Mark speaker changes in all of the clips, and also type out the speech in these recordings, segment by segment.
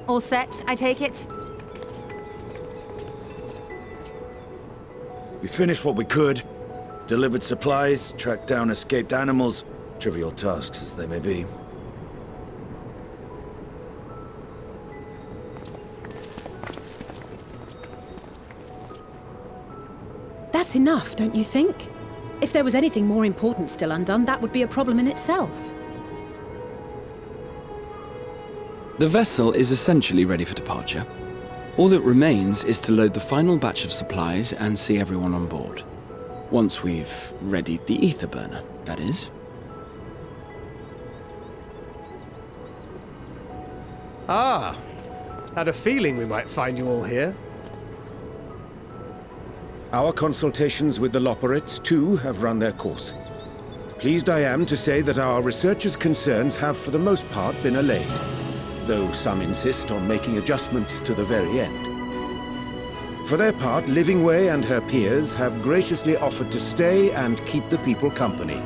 Speaker 1: All set, I take it?
Speaker 2: We finished what we could. Delivered supplies, tracked down escaped animals. Trivial tasks as they may be.
Speaker 3: That's enough, don't you think? If there was anything more important still undone, that would be a problem in itself.
Speaker 4: The vessel is essentially ready for departure. All that remains is to load the final batch of supplies and see everyone on board. Once we've readied the ether burner, that is.
Speaker 5: Ah, had a feeling we might find you all here.
Speaker 6: Our consultations with the Loperates, too, have run their course. Pleased I am to say that our researchers' concerns have for the most part been allayed, though some insist on making adjustments to the very end. For their part, Livingway and her peers have graciously offered to stay and keep the people company,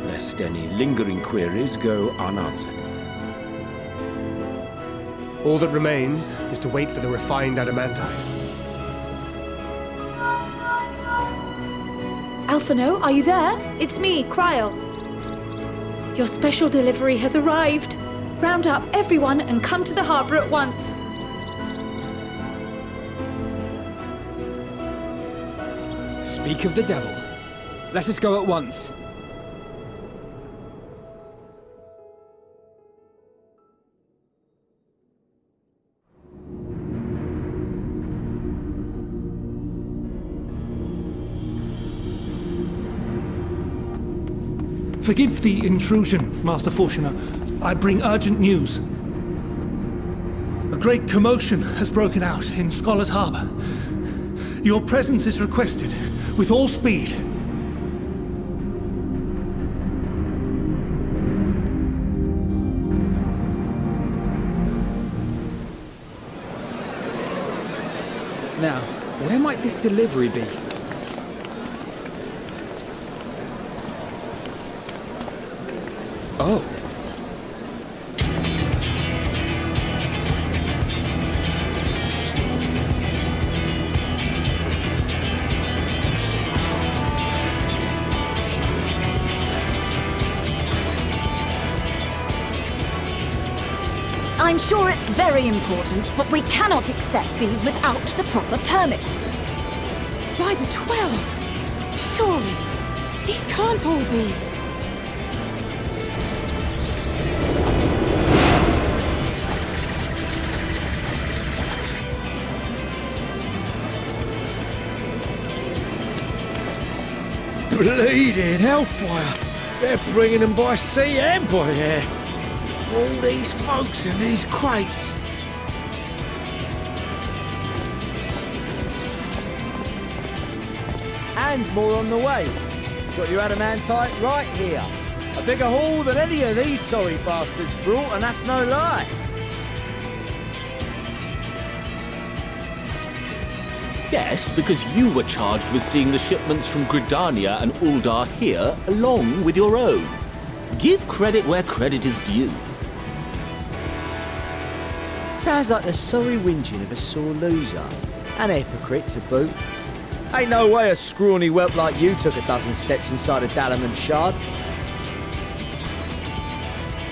Speaker 6: lest any lingering queries go unanswered.
Speaker 5: All that remains is to wait for the refined adamantite.
Speaker 7: Alphino, are you there? It's me, Kryl. Your special delivery has arrived. Round up everyone and come to the harbour at once.
Speaker 8: Speak of the devil. Let us go at once.
Speaker 9: Forgive the intrusion, Master Fortuner. I bring urgent news. A great commotion has broken out in Scholar's Harbour. Your presence is requested, with all speed.
Speaker 8: Now, where might this delivery be? Oh.
Speaker 1: I'm sure it's very important, but we cannot accept these without the proper permits.
Speaker 3: By the 12! Surely, these can't all be.
Speaker 10: Bleeding hellfire! They're bringing them by sea and by air. All these folks in these crates.
Speaker 11: And more on the way. Got your adamantite right here. A bigger haul than any of these sorry bastards brought, and that's no lie.
Speaker 12: Yes, because you were charged with seeing the shipments from Gridania and Uldar here, along with your own. Give credit where credit is due.
Speaker 11: Sounds like the sorry whinging of a sore loser. An hypocrite to boot. Ain't no way a scrawny whelp like you took a dozen steps inside a Dalaman shard.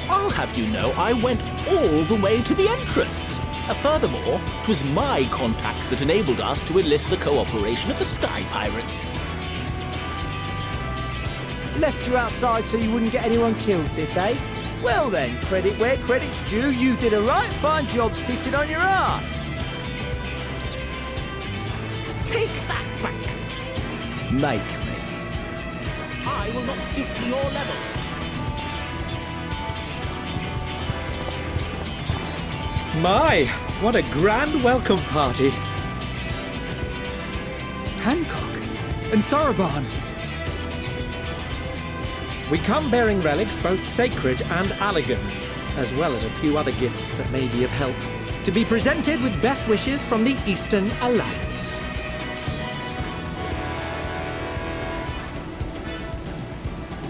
Speaker 12: I'll have you know I went all the way to the entrance. Furthermore, 'twas my contacts that enabled us to enlist the cooperation of the Sky Pirates.
Speaker 11: Left you outside so you wouldn't get anyone killed, did they? Well then, credit where credit's due, you did a right fine job sitting on your ass.
Speaker 12: Take that back.
Speaker 11: Make me.
Speaker 12: I will not stoop to your level.
Speaker 10: My, what a grand welcome party.
Speaker 8: Hancock and Soroban.
Speaker 10: We come bearing relics both sacred and Allegan, as well as a few other gifts that may be of help, to be presented with best wishes from the Eastern Alliance.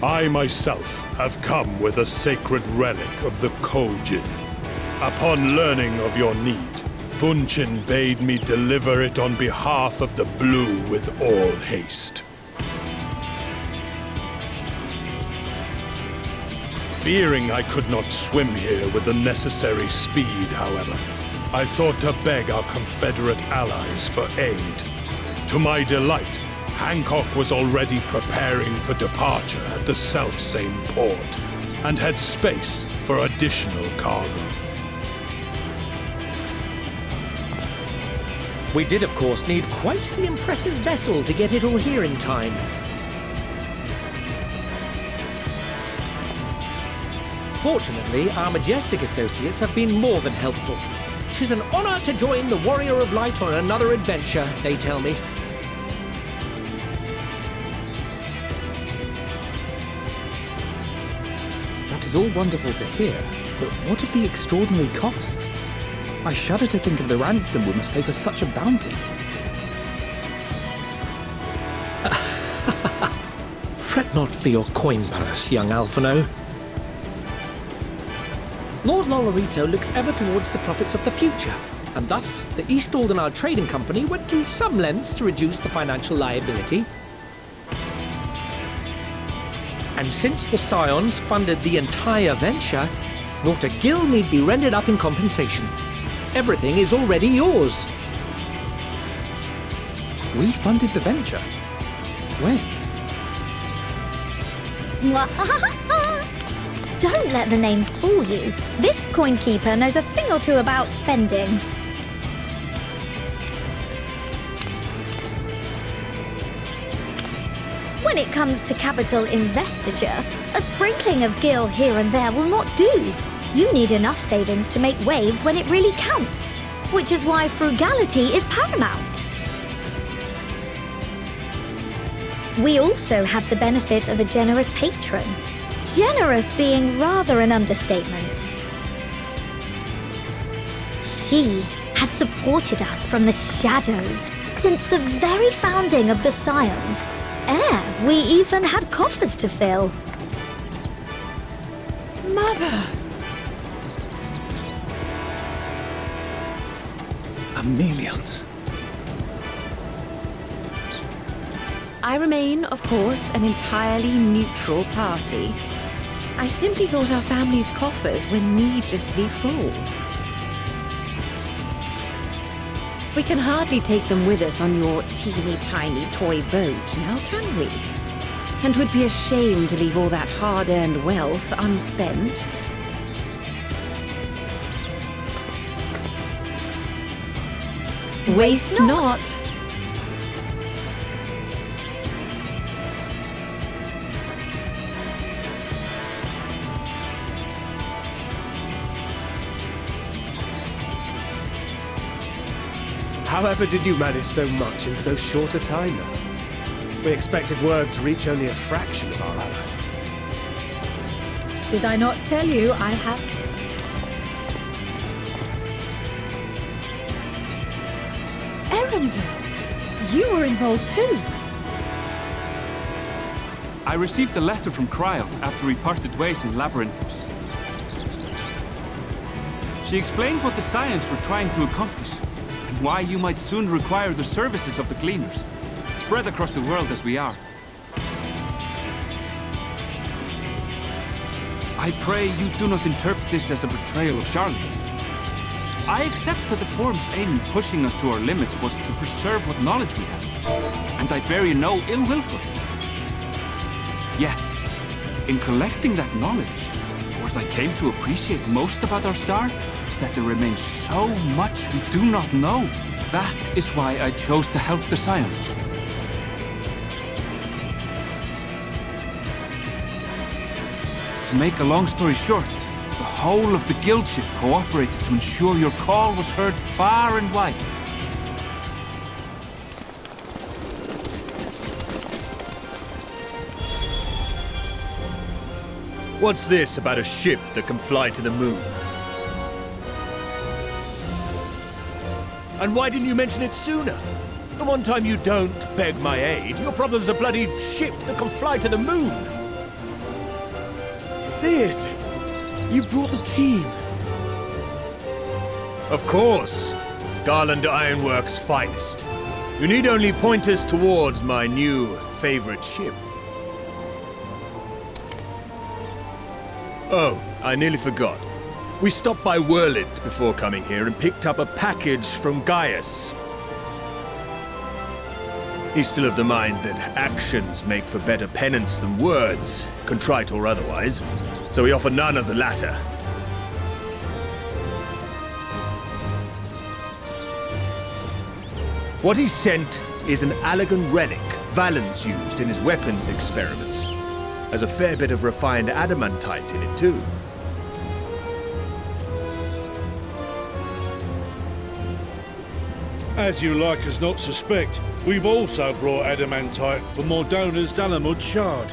Speaker 13: I myself have come with a sacred relic of the Kojin. Upon learning of your need, Bunchin bade me deliver it on behalf of the Blue with all haste. Fearing I could not swim here with the necessary speed, however, I thought to beg our Confederate allies for aid. To my delight, Hancock was already preparing for departure at the selfsame port, and had space for additional cargo.
Speaker 10: We did, of course, need quite the impressive vessel to get it all here in time. Fortunately, our majestic associates have been more than helpful. 'Tis an honor to join the Warrior of Light on another adventure, they tell me.
Speaker 14: That is all wonderful to hear, but what of the extraordinary cost? I shudder to think of the ransom we must pay for such a bounty.
Speaker 10: Fret not for your coin purse, young Alphino. Lord Lolorito looks ever towards the profits of the future, and thus the East Aldenar Trading Company went to some lengths to reduce the financial liability. And since the Scions funded the entire venture, not a gill need be rendered up in compensation. Everything is already yours.
Speaker 14: We funded the venture? When?
Speaker 15: Don't let the name fool you. This coinkeeper knows a thing or two about spending. When it comes to capital investiture, a sprinkling of gil here and there will not do. You need enough savings to make waves when it really counts, which is why frugality is paramount. We also had the benefit of a generous patron. Generous being rather an understatement. She has supported us from the shadows since the very founding of the Scions. Ere we even had coffers to fill.
Speaker 3: Mother!
Speaker 2: Amelians.
Speaker 16: I remain, of course, an entirely neutral party. I simply thought our family's coffers were needlessly full. We can hardly take them with us on your teeny-tiny toy boat, now can we? And 'twould be a shame to leave all that hard-earned wealth unspent. Waste not.
Speaker 5: However did you manage so much in so short a time now? We expected word to reach only a fraction of our allies.
Speaker 3: Did I not tell you I have... Erenville! You were involved too!
Speaker 17: I received a letter from Cryle after we parted ways in Labyrinthos. She explained what the Scions were trying to accomplish, and why you might soon require the services of the Gleaners, spread across the world as we are. I pray you do not interpret this as a betrayal of Charlotte. I accept that the Forum's aim in pushing us to our limits was to preserve what knowledge we have, and I bear you no ill will for it. Yet, in collecting that knowledge, what I came to appreciate most about our star is that there remains so much we do not know. That is why I chose to help the Scions. To make a long story short, the whole of the guild ship cooperated to ensure your call was heard far and wide.
Speaker 11: What's this about a ship that can fly to the moon? And why didn't you mention it sooner? The one time you don't beg my aid, your problem's a bloody ship that can fly to the moon.
Speaker 2: Sid! You brought the team!
Speaker 18: Of course! Garland Ironworks' finest. You need only point us towards my new favorite ship. Oh, I nearly forgot. We stopped by Whirlint before coming here and picked up a package from Gaius. He's still of the mind that actions make for better penance than words, contrite or otherwise, so we offer none of the latter. What he sent is an Allegan relic Valens used in his weapons experiments. Has a fair bit of refined adamantite in it too.
Speaker 19: As you like us not suspect, we've also brought adamantite for Mordona's Dalamud shard.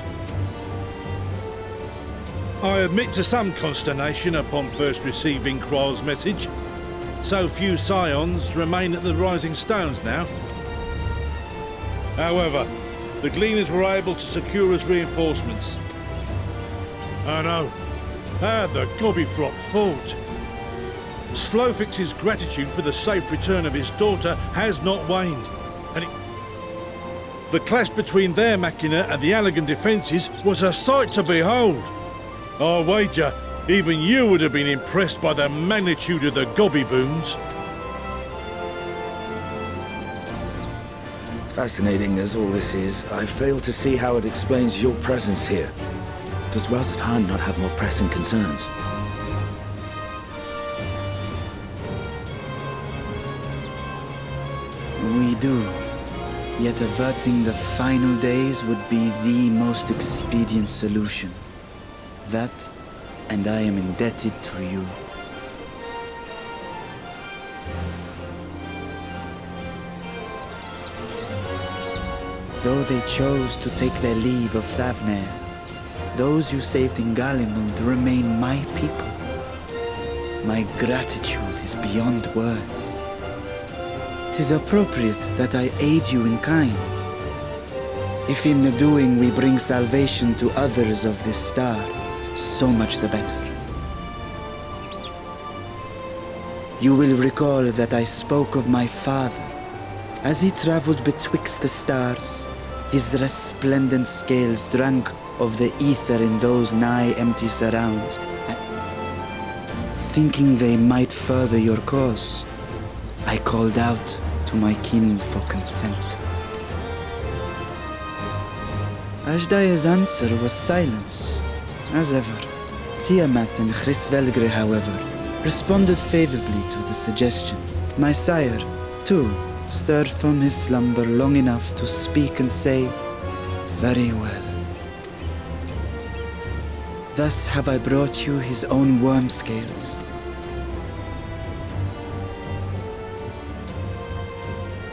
Speaker 19: I admit to some consternation upon first receiving Kryl's message. So few scions remain at the Rising Stones now. However, the Gleaners were able to secure us reinforcements. I know. How the Gobbyflock fought. Slowfix's gratitude for the safe return of his daughter has not waned, and the clash between their machina and the Allegan defences was a sight to behold. I wager even you would have been impressed by the magnitude of the Gobby booms.
Speaker 2: Fascinating as all this is, I fail to see how it explains your presence here. Does Razathan not have more pressing concerns?
Speaker 20: We do. Yet averting the final days would be the most expedient solution. That, and I am indebted to you. Though they chose to take their leave of Thavnair, those you saved in Galimund remain my people. My gratitude is beyond words. 'Tis appropriate that I aid you in kind. If in the doing we bring salvation to others of this star, so much the better. You will recall that I spoke of my father. As he traveled betwixt the stars, his resplendent scales drank of the ether in those nigh empty surrounds, thinking they might further your cause. I called out to my kin for consent. Ajdaya's answer was silence, as ever. Tiamat and Chrisvelgre, however, responded favorably to the suggestion. My sire, too, stirred from his slumber long enough to speak and say, "Very well." Thus have I brought you his own worm scales.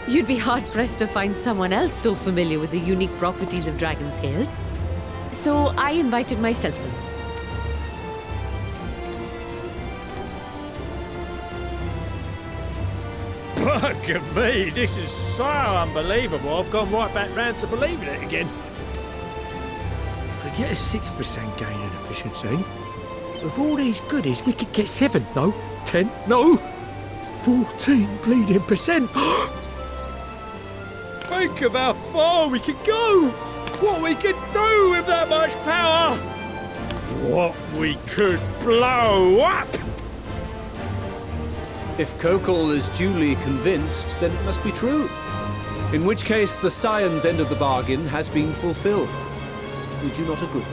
Speaker 16: You'd be hard-pressed to find someone else so familiar with the unique properties of dragon scales. So I invited myself in.
Speaker 10: Look at me, this is so unbelievable. I've gone right back round to believing it again. Forget a 6% gain in efficiency. With all these goodies, we could get 7, no, 10, no, 14 bleeding percent. Think of how far we could go! What we could do with that much power! What we could blow up!
Speaker 5: If Kokol is duly convinced, then it must be true. In which case, the Scion's end of the bargain has been fulfilled. Would you not agree?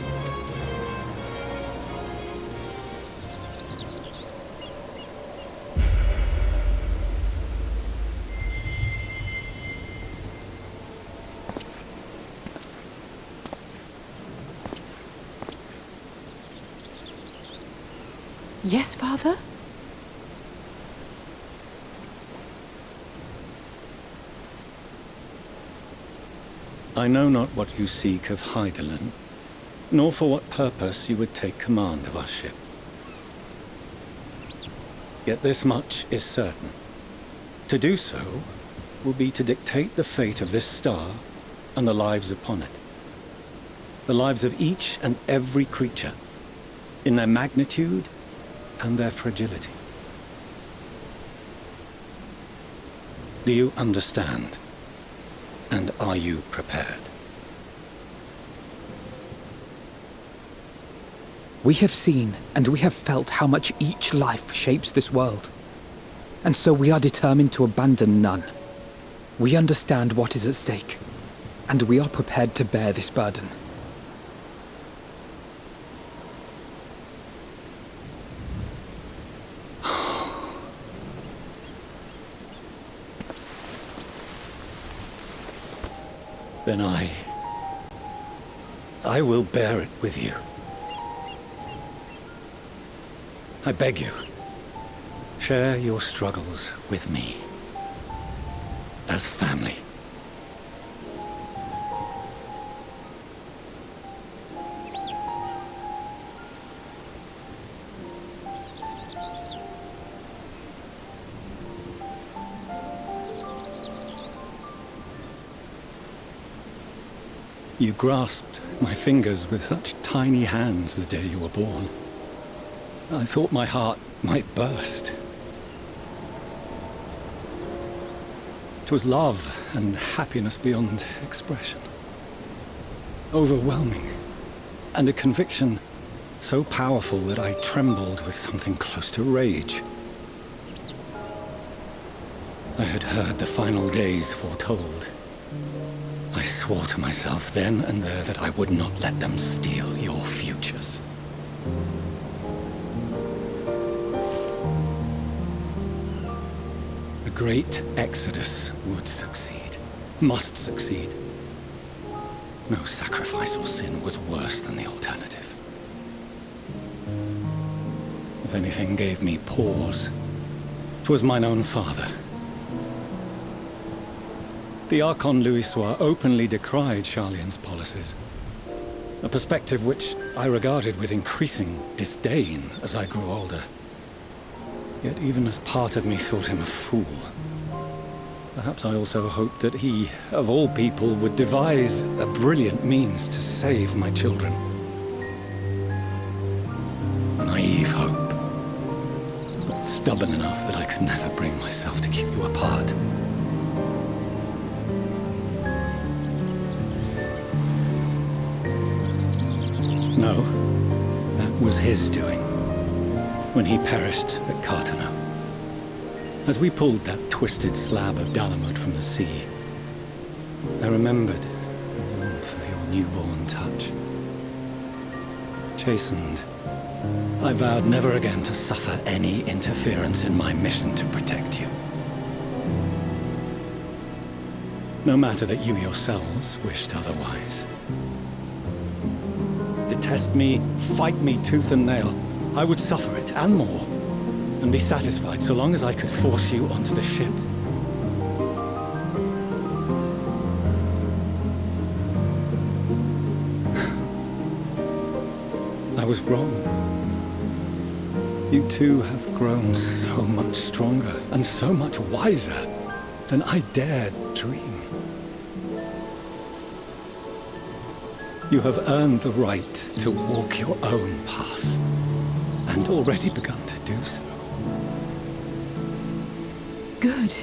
Speaker 3: Yes, Father?
Speaker 21: I know not what you seek of Hydaelyn, nor for what purpose you would take command of our ship. Yet this much is certain. To do so will be to dictate the fate of this star and the lives upon it. The lives of each and every creature, in their magnitude and their fragility. Do you understand? And are you prepared?
Speaker 14: We have seen and we have felt how much each life shapes this world. And so we are determined to abandon none. We understand what is at stake, and we are prepared to bear this burden.
Speaker 21: Then I will bear it with you. I beg you, share your struggles with me. As family. You grasped my fingers with such tiny hands the day you were born. I thought my heart might burst. It was love and happiness beyond expression. Overwhelming. And a conviction so powerful that I trembled with something close to rage. I had heard the final days foretold. I swore to myself then and there that I would not let them steal your futures. The great exodus would succeed, must succeed. No sacrifice or sin was worse than the alternative. If anything gave me pause, 'twas mine own father. The Archon Louisoix openly decried Charlien's policies, a perspective which I regarded with increasing disdain as I grew older. Yet even as part of me thought him a fool, perhaps I also hoped that he, of all people, would devise a brilliant means to save my children. A naive hope, but stubborn enough that I could never bring myself to keep you apart. No, that was his doing, when he perished at Carteneau. As we pulled that twisted slab of Dalamud from the sea, I remembered the warmth of your newborn touch. Chastened, I vowed never again to suffer any interference in my mission to protect you. No matter that you yourselves wished otherwise. Detest me, fight me tooth and nail, I would suffer it, and more, and be satisfied so long as I could force you onto the ship. I was wrong. You two have grown so much stronger and so much wiser than I dared dream. You have earned the right to walk your own path, and already begun to do so.
Speaker 3: Good.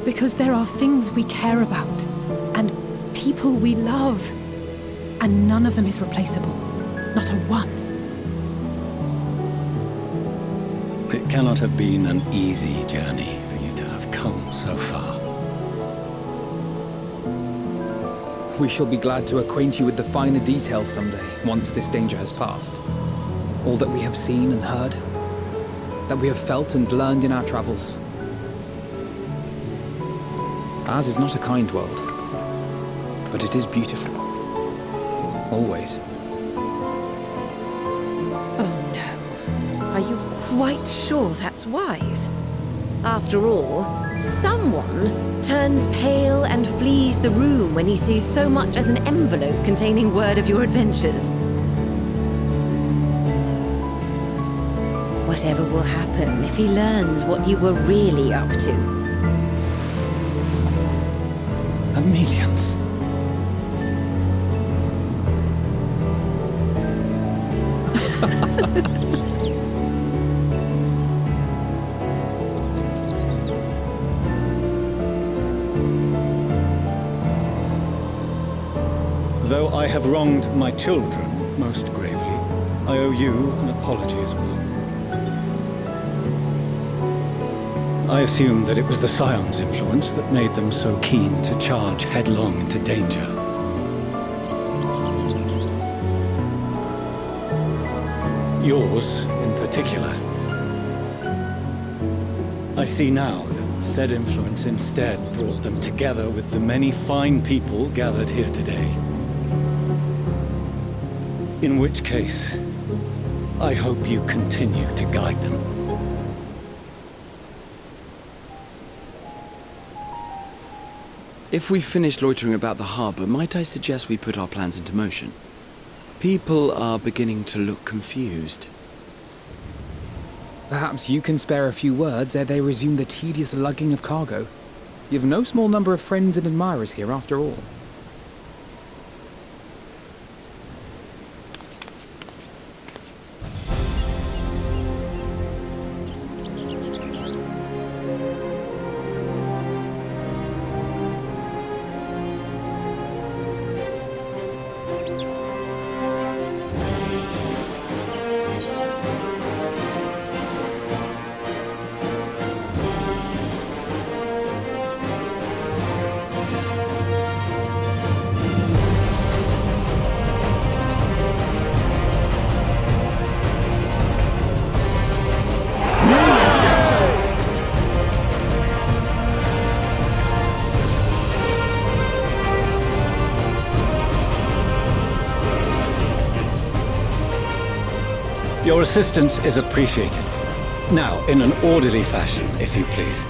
Speaker 3: Because there are things we care about, and people we love, and none of them is replaceable. Not a one.
Speaker 21: It cannot have been an easy journey for you to have come so far.
Speaker 14: We shall be glad to acquaint you with the finer details someday, once this danger has passed. All that we have seen and heard, that we have felt and learned in our travels. Ours is not a kind world, but it is beautiful. Always.
Speaker 16: Oh no. Are you quite sure that's wise? After all, someone turns pale and flees the room when he sees so much as an envelope containing word of your adventures. Whatever will happen if he learns what you were really up to?
Speaker 21: Amelians. I have wronged my children most gravely, I owe you an apology as well. I assume that it was the Scion's influence that made them so keen to charge headlong into danger. Yours, in particular. I see now that said influence instead brought them together with the many fine people gathered here today. In which case, I hope you continue to guide them.
Speaker 4: If we've finished loitering about the harbor, might I suggest we put our plans into motion? People are beginning to look confused.
Speaker 14: Perhaps you can spare a few words ere they resume the tedious lugging of cargo. You've no small number of friends and admirers here after all.
Speaker 21: Your assistance is appreciated. Now, in an orderly fashion, if you please.